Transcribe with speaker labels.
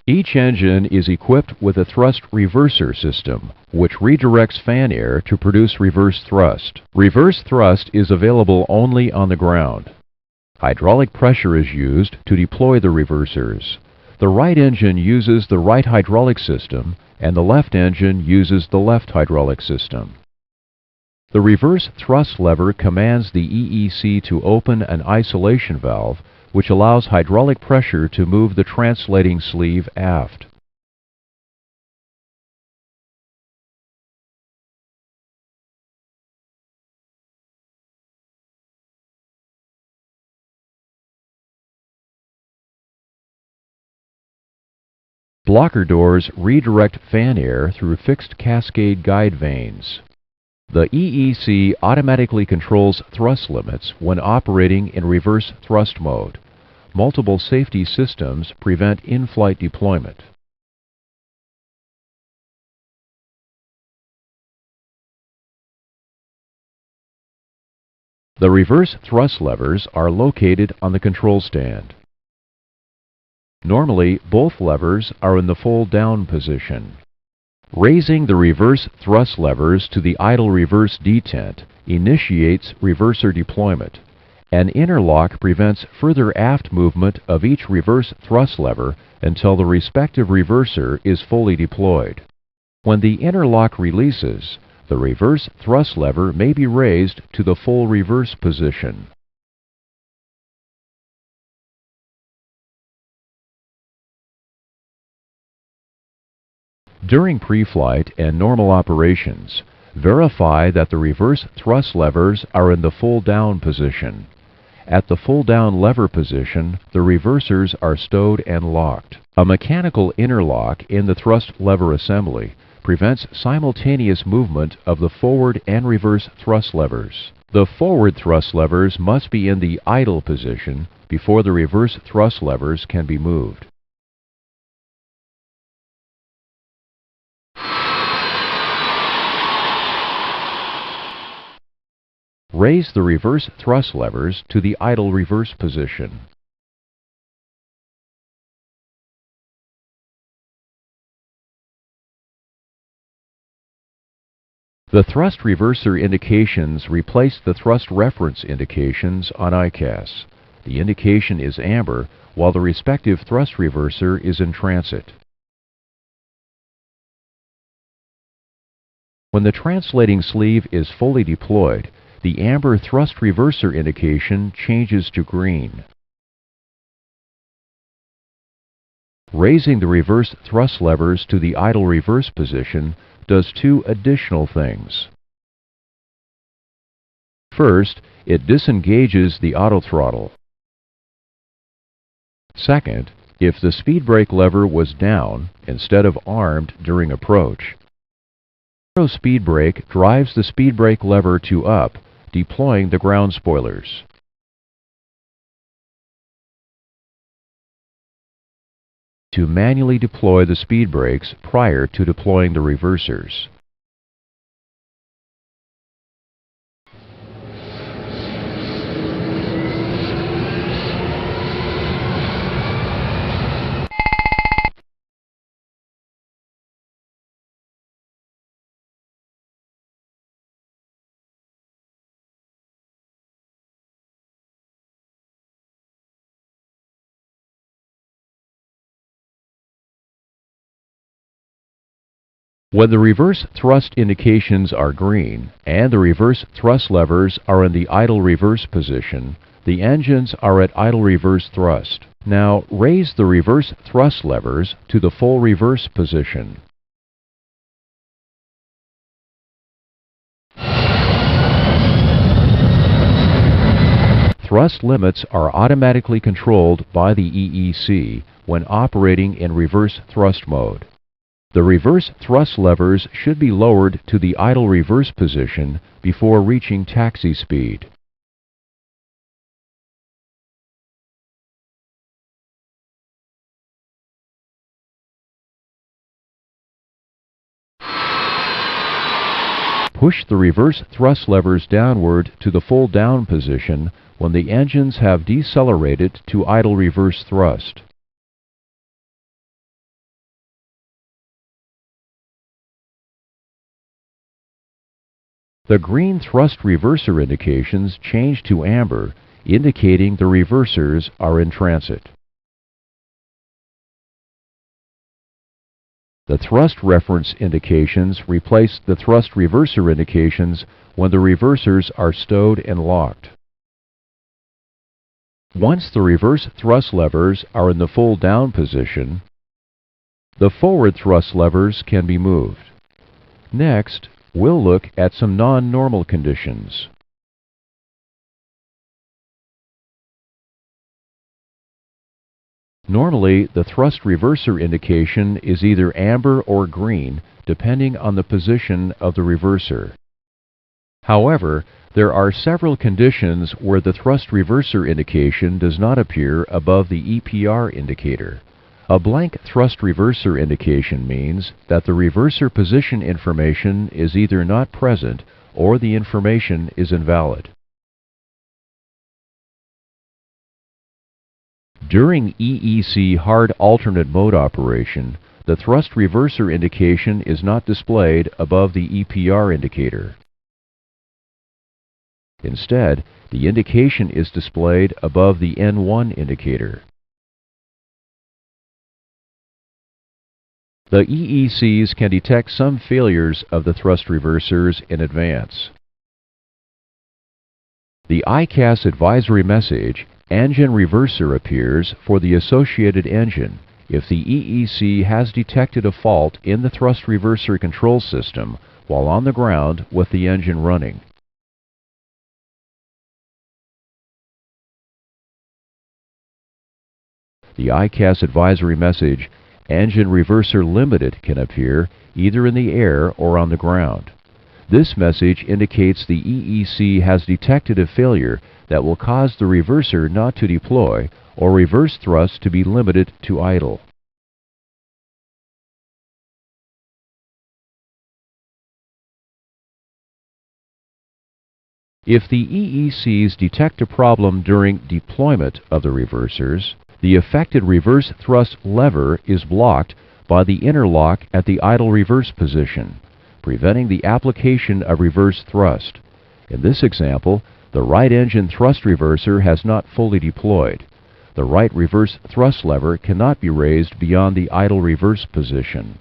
Speaker 1: Each engine is equipped with a thrust reverser system, which redirects fan air to produce reverse thrust. Reverse thrust is available only on the ground. Hydraulic pressure is used to deploy the reversers. The right engine uses the right hydraulic system, and the left engine uses the left hydraulic system. The reverse thrust lever commands the EEC to open an isolation valve, which allows hydraulic pressure to move the translating sleeve aft. Blocker doors redirect fan air through fixed cascade guide vanes. The EEC automatically controls thrust limits when operating in reverse thrust mode. Multiple safety systems prevent in-flight deployment. The reverse thrust levers are located on the control stand. Normally, both levers are in the fold-down position. Raising the reverse thrust levers to the idle reverse detent initiates reverser deployment. An interlock prevents further aft movement of each reverse thrust lever until the respective reverser is fully deployed. When the interlock releases, the reverse thrust lever may be raised to the full reverse position. During pre-flight and normal operations, verify that the reverse thrust levers are in the full-down position. At the full-down lever position, the reversers are stowed and locked. A mechanical interlock in the thrust lever assembly prevents simultaneous movement of the forward and reverse thrust levers. The forward thrust levers must be in the idle position before the reverse thrust levers can be moved. Raise the reverse thrust levers to the idle reverse position. The thrust reverser indications replace the thrust reference indications on ICAS. The indication is amber, while the respective thrust reverser is in transit. When the translating sleeve is fully deployed, the amber thrust reverser indication changes to green. Raising the reverse thrust levers to the idle reverse position does two additional things. First, it disengages the autothrottle. Second, if the speed brake lever was down instead of armed during approach, the speed brake drives the speed brake lever to up, deploying the ground spoilers. To manually deploy the speed brakes prior to deploying the reversers. When the reverse thrust indications are green and the reverse thrust levers are in the idle reverse position, the engines are at idle reverse thrust. Now raise the reverse thrust levers to the full reverse position. Thrust limits are automatically controlled by the EEC when operating in reverse thrust mode. The reverse thrust levers should be lowered to the idle reverse position before reaching taxi speed. Push the reverse thrust levers downward to the full down position when the engines have decelerated to idle reverse thrust. The green thrust reverser indications change to amber, indicating the reversers are in transit. The thrust reference indications replace the thrust reverser indications when the reversers are stowed and locked. Once the reverse thrust levers are in the full down position, the forward thrust levers can be moved. Next, we'll look at some non-normal conditions. Normally, the thrust reverser indication is either amber or green, depending on the position of the reverser. However, there are several conditions where the thrust reverser indication does not appear above the EPR indicator. A blank thrust reverser indication means that the reverser position information is either not present or the information is invalid. During EEC hard alternate mode operation, the thrust reverser indication is not displayed above the EPR indicator. Instead, the indication is displayed above the N1 indicator. The EECs can detect some failures of the thrust reversers in advance. The ICAS advisory message, "Engine Reverser," appears for the associated engine if the EEC has detected a fault in the thrust reverser control system while on the ground with the engine running. The ICAS advisory message, "Engine Reverser Limited," can appear either in the air or on the ground. This message indicates the EEC has detected a failure that will cause the reverser not to deploy or reverse thrust to be limited to idle. If the EECs detect a problem during deployment of the reversers, the affected reverse thrust lever is blocked by the interlock at the idle reverse position, preventing the application of reverse thrust. In this example, the right engine thrust reverser has not fully deployed. The right reverse thrust lever cannot be raised beyond the idle reverse position.